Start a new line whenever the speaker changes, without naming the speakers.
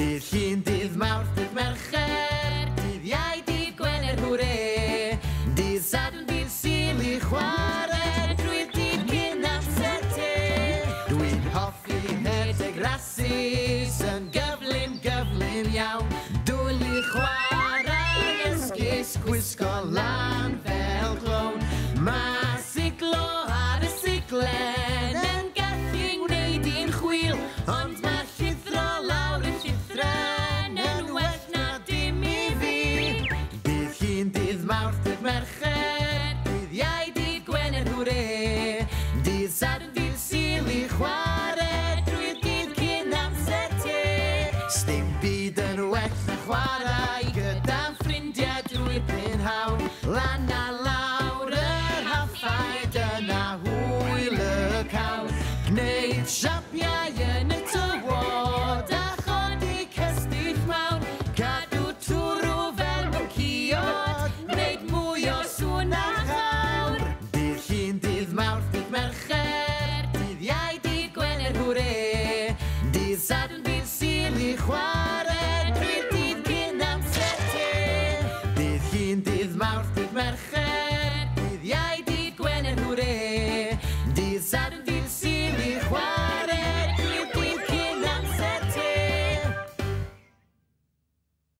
Dydd Llun, dydd Mawrth, dydd Mercher, dydd Iau, dydd Gwener, hwre. Dydd Sadwrn, dydd Sul i chwarae, drwy'r dydd cyn amser te. Dwi'n hoffi rhedeg rasys yn gyflym, gyflym iawn. Dwyl i chwarae esgus, gwisgo lan fel clown. Mae siglo ar y siglen yn gallu'n gwneud i'n chwil, ond mae llithro lawr y llithren yn well na dim i fi. Dydd Llun, dydd Mawrth, dydd Mercher, dydd Iau, dydd Gwener, hwre. Dydd Sadwrn, dydd Sul i chwarae, drwy'r dydd cyn amser te. Sdim byd yn well na chwarae gyda'n ffrindiau drwy'r prynhawn. Lan a lawr yr haffaid yna hwyl y cawn. Gwneud siapiau